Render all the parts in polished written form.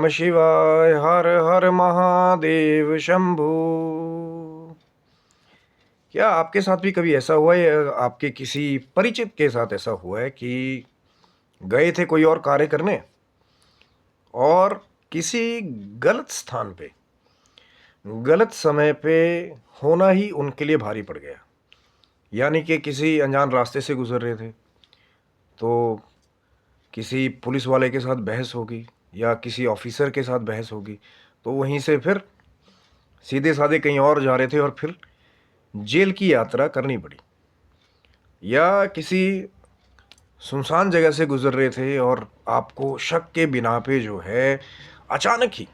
नमः शिवाय। हर हर महादेव शंभू। क्या आपके साथ भी कभी ऐसा हुआ है या आपके किसी परिचित के साथ ऐसा हुआ है कि गए थे कोई और कार्य करने और किसी गलत स्थान पे गलत समय पे होना ही उनके लिए भारी पड़ गया? यानी कि किसी अनजान रास्ते से गुजर रहे थे तो किसी पुलिस वाले के साथ बहस होगी या किसी ऑफिसर के साथ बहस होगी, तो वहीं से फिर सीधे साधे कहीं और जा रहे थे और फिर जेल की यात्रा करनी पड़ी। या किसी सुनसान जगह से गुजर रहे थे और आपको शक के बिना पे जो है अचानक ही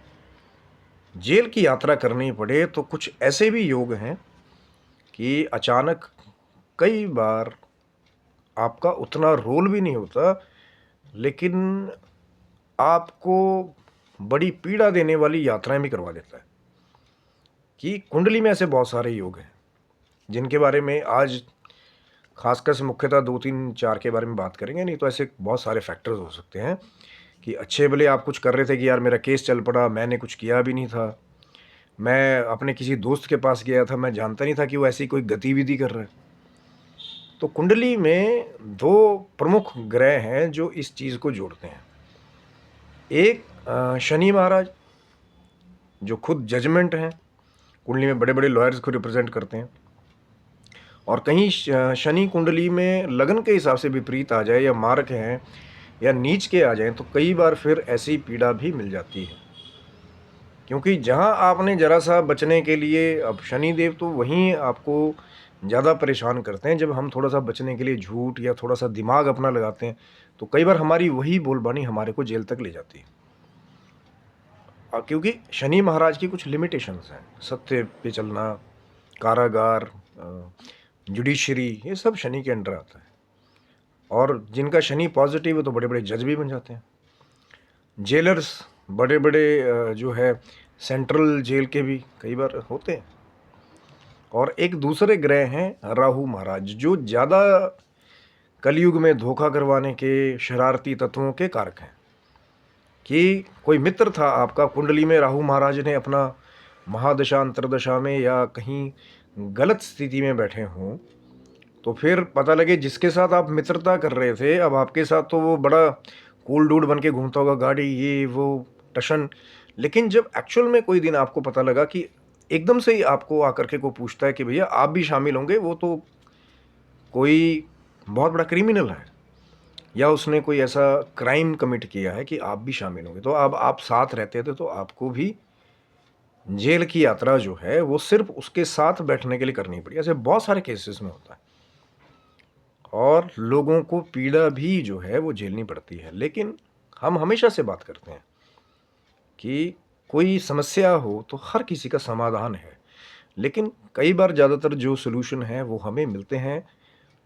जेल की यात्रा करनी पड़े। तो कुछ ऐसे भी योग हैं कि अचानक कई बार आपका उतना रोल भी नहीं होता, लेकिन आपको बड़ी पीड़ा देने वाली यात्राएं भी करवा देता है। कि कुंडली में ऐसे बहुत सारे योग हैं जिनके बारे में आज खासकर से मुख्यतः 2 3 4 के बारे में बात करेंगे। नहीं तो ऐसे बहुत सारे फैक्टर्स हो सकते हैं कि अच्छे भले आप कुछ कर रहे थे कि यार मेरा केस चल पड़ा, मैंने कुछ किया भी नहीं था, मैं अपने किसी दोस्त के पास गया था, मैं जानता नहीं था कि वो ऐसी कोई गतिविधि कर रहा है। तो कुंडली में दो प्रमुख ग्रह हैं जो इस चीज़ को जोड़ते हैं। एक शनि महाराज जो खुद जजमेंट हैं, कुंडली में बड़े बड़े लॉयर्स को रिप्रेजेंट करते हैं। और कहीं शनि कुंडली में लगन के हिसाब से विपरीत आ जाए या मार्क हैं या नीच के आ जाएं तो कई बार फिर ऐसी पीड़ा भी मिल जाती है। क्योंकि जहां आपने जरा सा बचने के लिए, अब शनि देव तो वहीं आपको ज़्यादा परेशान करते हैं जब हम थोड़ा सा बचने के लिए झूठ या थोड़ा सा दिमाग अपना लगाते हैं, तो कई बार हमारी वही बोलबानी हमारे को जेल तक ले जाती है। क्योंकि शनि महाराज की कुछ लिमिटेशंस हैं, सत्य पे चलना, कारागार, जुडिशरी, ये सब शनि के अंडर आता है। और जिनका शनि पॉजिटिव है तो बड़े बड़े जज भी बन जाते हैं। जेलर्स बड़े बड़े जो है सेंट्रल जेल के भी कई बार होते हैं। और एक दूसरे ग्रह हैं राहु महाराज जो ज़्यादा कलयुग में धोखा करवाने के, शरारती तत्वों के कारक हैं। कि कोई मित्र था आपका, कुंडली में राहु महाराज ने अपना महादशा अंतरदशा में या कहीं गलत स्थिति में बैठे हों, तो फिर पता लगे जिसके साथ आप मित्रता कर रहे थे अब आपके साथ तो वो बड़ा कूल डूड बन के घूमता होगा, गाड़ी ये वो टशन। लेकिन जब एक्चुअल में कोई दिन आपको पता लगा कि एकदम से ही आपको आकर के को पूछता है कि भैया आप भी शामिल होंगे, वो तो कोई बहुत बड़ा क्रिमिनल है या उसने कोई ऐसा क्राइम कमिट किया है कि आप भी शामिल होंगे, तो अब आप साथ रहते थे तो आपको भी जेल की यात्रा जो है वो सिर्फ उसके साथ बैठने के लिए करनी पड़ी। ऐसे बहुत सारे केसेस में होता है और लोगों को पीड़ा भी जो है वो झेलनी पड़ती है। लेकिन हम हमेशा से बात करते हैं कि कोई समस्या हो तो हर किसी का समाधान है, लेकिन कई बार ज़्यादातर जो सलूशन है वो हमें मिलते हैं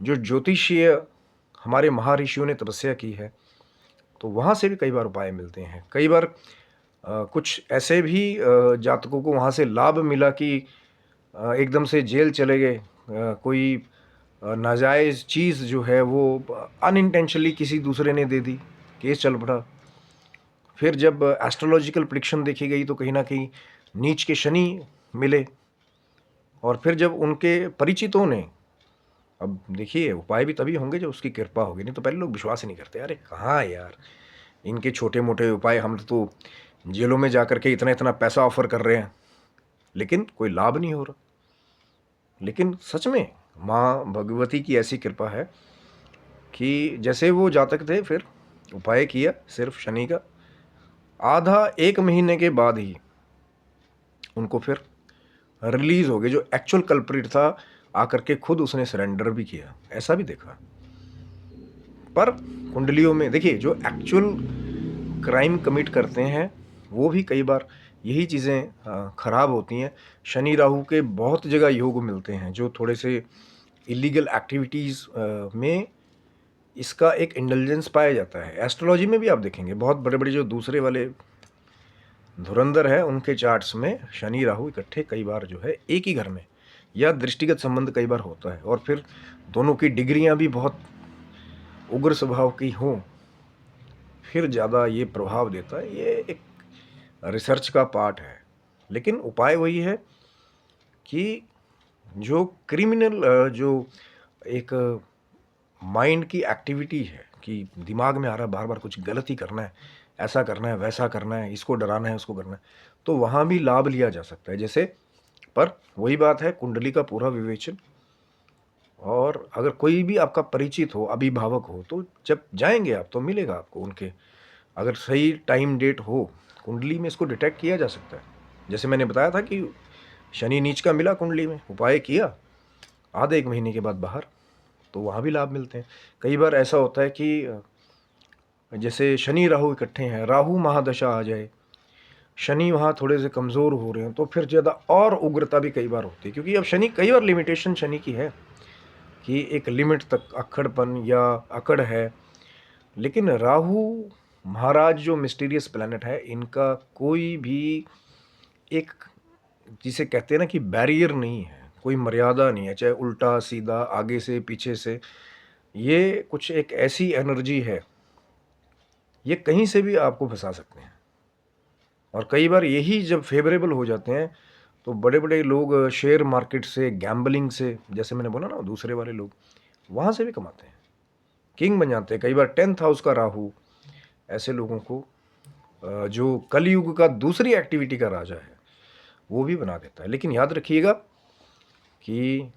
जो ज्योतिषीय हमारे महर्षियों ने तपस्या की है, तो वहाँ से भी कई बार उपाय मिलते हैं। कई बार कुछ ऐसे भी जातकों को वहाँ से लाभ मिला कि एकदम से जेल चले गए, कोई नाजायज़ चीज़ जो है वो अनइंटेंशनली किसी दूसरे ने दे दी, केस चल पड़ा। फिर जब एस्ट्रोलॉजिकल प्रेडिक्शन देखी गई तो कहीं ना कहीं नीच के शनि मिले। और फिर जब उनके परिचितों ने, अब देखिए उपाय भी तभी होंगे जब उसकी कृपा होगी, नहीं तो पहले लोग विश्वास ही नहीं करते, अरे कहाँ यार इनके छोटे मोटे उपाय, हम तो जेलों में जाकर के इतना इतना पैसा ऑफर कर रहे हैं लेकिन कोई लाभ नहीं हो रहा। लेकिन सच में माँ भगवती की ऐसी कृपा है कि जैसे वो जातक थे फिर उपाय किया सिर्फ शनि का, आधा 1 महीने के बाद ही उनको फिर रिलीज हो गए। जो एक्चुअल कल्प्रिट था आकर के खुद उसने सरेंडर भी किया, ऐसा भी देखा। पर कुंडलियों में देखिए जो एक्चुअल क्राइम कमिट करते हैं वो भी कई बार यही चीज़ें ख़राब होती हैं। शनि राहु के बहुत जगह योग मिलते हैं जो थोड़े से इलीगल एक्टिविटीज़ में इसका एक इंटेलिजेंस पाया जाता है। एस्ट्रोलॉजी में भी आप देखेंगे बहुत बड़े बड़े जो दूसरे वाले धुरंधर है उनके चार्ट्स में शनि राहु इकट्ठे कई बार जो है एक ही घर में या दृष्टिगत संबंध कई बार होता है। और फिर दोनों की डिग्रियां भी बहुत उग्र स्वभाव की हों, फिर ज़्यादा ये प्रभाव देता है। ये एक रिसर्च का पार्ट है, लेकिन उपाय वही है कि जो क्रिमिनल जो एक माइंड की एक्टिविटी है कि दिमाग में आ रहा है बार बार कुछ गलत ही करना है, ऐसा करना है, वैसा करना है, इसको डराना है, उसको करना है, तो वहाँ भी लाभ लिया जा सकता है। जैसे पर वही बात है, कुंडली का पूरा विवेचन। और अगर कोई भी आपका परिचित हो, अभिभावक हो, तो जब जाएंगे आप तो मिलेगा आपको उनके, अगर सही टाइम डेट हो, कुंडली में इसको डिटेक्ट किया जा सकता है। जैसे मैंने बताया था कि शनि नीच का मिला कुंडली में, उपाय किया, आधे एक महीने के बाद बाहर, तो वहाँ भी लाभ मिलते हैं। कई बार ऐसा होता है कि जैसे शनि राहु इकट्ठे हैं, राहु महादशा आ जाए, शनि वहाँ थोड़े से कमज़ोर हो रहे हैं, तो फिर ज़्यादा और उग्रता भी कई बार होती है, क्योंकि अब शनि कई बार लिमिटेशन शनि की है कि एक लिमिट तक अक्खड़पन या अकड़ है। लेकिन राहु महाराज जो मिस्टीरियस प्लैनेट है, इनका कोई भी एक, जिसे कहते हैं ना कि बैरियर नहीं है, कोई मर्यादा नहीं है, चाहे उल्टा सीधा, आगे से पीछे से, ये कुछ एक ऐसी एनर्जी है, ये कहीं से भी आपको फंसा सकते हैं। और कई बार यही जब फेवरेबल हो जाते हैं, तो बड़े बड़े लोग शेयर मार्केट से, गैम्बलिंग से, जैसे मैंने बोला ना दूसरे वाले लोग, वहाँ से भी कमाते हैं, किंग बन जाते हैं। कई बार 10th हाउस का राहु ऐसे लोगों को जो कलयुग का दूसरी एक्टिविटी का राजा है वो भी बना देता है। लेकिन याद रखिएगा कि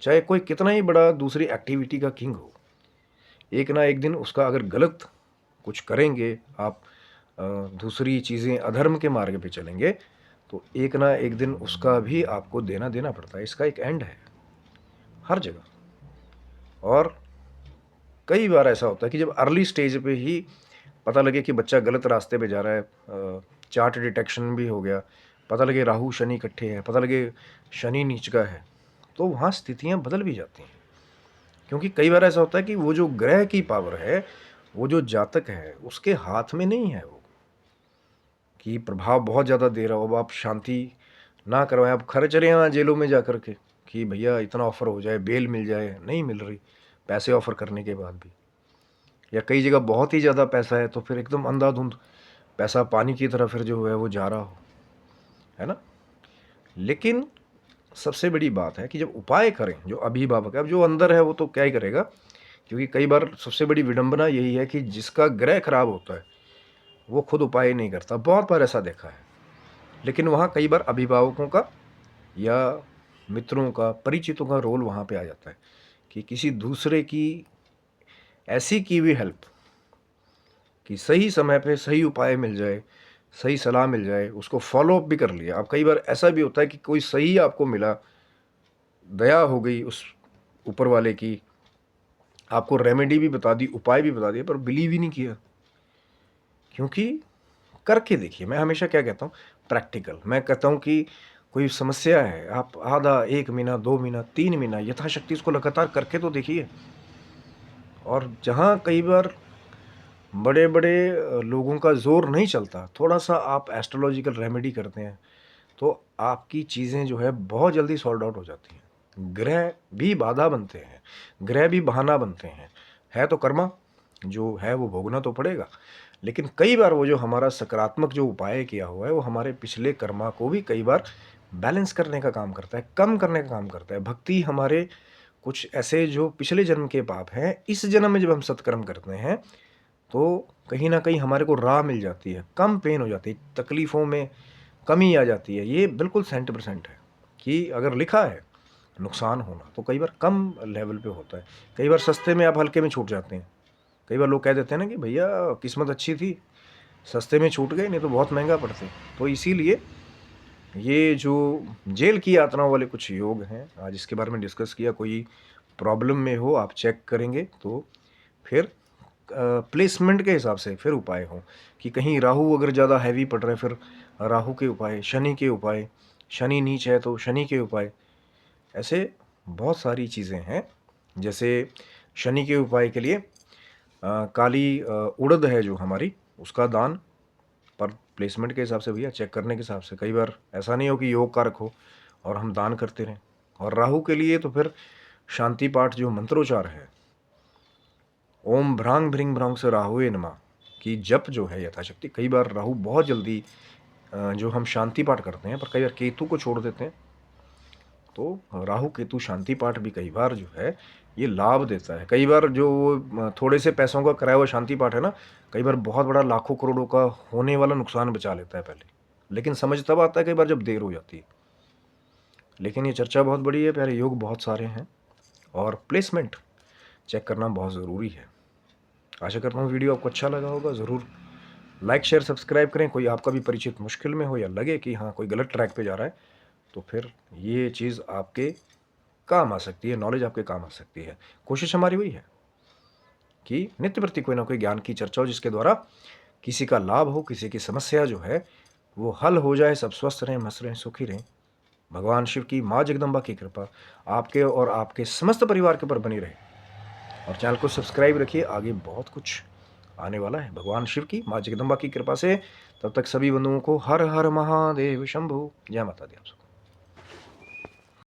चाहे कोई कितना ही बड़ा दूसरी एक्टिविटी का किंग हो, एक ना एक दिन उसका, अगर गलत कुछ करेंगे आप, दूसरी चीज़ें अधर्म के मार्ग पे चलेंगे, तो एक ना एक दिन उसका भी आपको देना पड़ता है। इसका एक एंड है हर जगह। और कई बार ऐसा होता है कि जब अर्ली स्टेज पे ही पता लगे कि बच्चा गलत रास्ते पे जा रहा है, चार्ट डिटेक्शन भी हो गया, पता लगे राहु शनि इकट्ठे हैं, पता लगे शनि नीच का है, तो वहाँ स्थितियाँ बदल भी जाती हैं। क्योंकि कई बार ऐसा होता है कि वो जो ग्रह की पावर है, वो जो जातक है उसके हाथ में नहीं है, वो कि प्रभाव बहुत ज़्यादा दे रहा हो, अब आप शांति ना करवाएं, आप खर्च रहे हैं वहाँ जेलों में जा कर के कि भैया इतना ऑफ़र हो जाए, बेल मिल जाए, नहीं मिल रही, पैसे ऑफ़र करने के बाद भी, या कई जगह बहुत ही ज़्यादा पैसा है तो फिर एकदम अंधाधुंध पैसा पानी की तरह फिर जो है वो जा रहा हो, है ना। लेकिन सबसे बड़ी बात है कि जब उपाय करें, जो अभिभावक है, अब जो अंदर है वो तो क्या ही करेगा, क्योंकि कई बार सबसे बड़ी विडंबना यही है कि जिसका ग्रह खराब होता है वो खुद उपाय नहीं करता, बहुत बार ऐसा देखा है। लेकिन वहाँ कई बार अभिभावकों का या मित्रों का, परिचितों का रोल वहाँ पे आ जाता है कि किसी दूसरे की ऐसी की हुई हेल्प, कि सही समय पे सही उपाय मिल जाए, सही सलाह मिल जाए, उसको फॉलो अप भी कर लिया। अब कई बार ऐसा भी होता है कि कोई सही आपको मिला, दया हो गई उस ऊपर वाले की, आपको रेमेडी भी बता दी, उपाय भी बता दिया, पर बिलीव ही नहीं किया। क्योंकि करके देखिए, मैं हमेशा क्या कहता हूँ, प्रैक्टिकल। मैं कहता हूँ कि कोई समस्या है, आप आधा, 1 महीना, 2 महीना, 3 महीना यथाशक्ति उसको लगातार करके तो देखिए। और जहाँ कई बार बड़े बड़े लोगों का जोर नहीं चलता, थोड़ा सा आप एस्ट्रोलॉजिकल रेमेडी करते हैं, तो आपकी चीज़ें जो है बहुत जल्दी सॉल्व आउट हो जाती हैं। ग्रह भी बाधा बनते हैं, ग्रह भी बहाना बनते हैं, है तो कर्मा, जो है वो भोगना तो पड़ेगा। लेकिन कई बार वो जो हमारा सकारात्मक जो उपाय किया हुआ है, वो हमारे पिछले कर्मा को भी कई बार बैलेंस करने का काम करता है, कम करने का काम करता है। भक्ति हमारे कुछ ऐसे जो पिछले जन्म के पाप हैं, इस जन्म में जब हम सत्कर्म करते हैं, तो कहीं ना कहीं हमारे को राह मिल जाती है, कम पेन हो जाती है, तकलीफ़ों में कमी आ जाती है। ये बिल्कुल 100% है कि अगर लिखा है नुकसान होना, तो कई बार कम लेवल पे होता है। कई बार सस्ते में आप हल्के में छूट जाते हैं। कई बार लोग कह देते हैं ना कि भैया किस्मत अच्छी थी, सस्ते में छूट गए, नहीं तो बहुत महंगा पड़ते। तो इसीलिए ये जो जेल की यातनाओं वाले कुछ योग हैं, आज इसके बारे में डिस्कस किया। कोई प्रॉब्लम में हो, आप चेक करेंगे तो फिर प्लेसमेंट के हिसाब से फिर उपाय हो, कि कहीं राहु अगर ज़्यादा हैवी पड़ रहा है, फिर राहु के उपाय, शनि के उपाय, शनि नीच है तो शनि के उपाय, ऐसे बहुत सारी चीज़ें हैं। जैसे शनि के उपाय के लिए काली उड़द है जो हमारी, उसका दान, पर प्लेसमेंट के हिसाब से भैया, चेक करने के हिसाब से। कई बार ऐसा नहीं हो कि योग कारक हो और हम दान करते रहें। और राहु के लिए तो फिर शांति पाठ जो मंत्रोच्चार है, ओम भ्रांग भ्रिंग भ्रांग से राहुए नमः की जप जो है यथाशक्ति। कई बार राहु बहुत जल्दी जो हम शांति पाठ करते हैं, पर कई बार केतु को छोड़ देते हैं, तो राहु केतु शांति पाठ भी कई बार जो है ये लाभ देता है। कई बार जो थोड़े से पैसों का कराया हुआ शांति पाठ है ना, कई बार बहुत बड़ा लाखों करोड़ों का होने वाला नुकसान बचा लेता है पहले, लेकिन समझ तब आता है कई बार जब देर हो जाती है। लेकिन ये चर्चा बहुत बड़ी है प्यारे, योग बहुत सारे हैं और प्लेसमेंट चेक करना बहुत ज़रूरी है। आशा करता हूँ वीडियो आपको अच्छा लगा होगा। ज़रूर लाइक शेयर सब्सक्राइब करें। कोई आपका भी परिचित मुश्किल में हो या लगे कि हाँ कोई गलत ट्रैक पे जा रहा है, तो फिर ये चीज़ आपके काम आ सकती है, नॉलेज आपके काम आ सकती है। कोशिश हमारी वही है कि नित्य प्रति कोई ना कोई ज्ञान की चर्चा हो, जिसके द्वारा किसी का लाभ हो, किसी की समस्या जो है वो हल हो जाए, सब स्वस्थ रहें, मस्त रहें, सुखी रहें। भगवान शिव की, माँ जगदम्बा की कृपा आपके और आपके समस्त परिवार के ऊपर बनी रहे। और चैनल को सब्सक्राइब रखिए, आगे बहुत कुछ आने वाला है भगवान शिव की, माँ जगदम्बा की कृपा से। तब तक सभी बंधुओं को हर हर महादेव शंभु। जय माता दी आप सबको।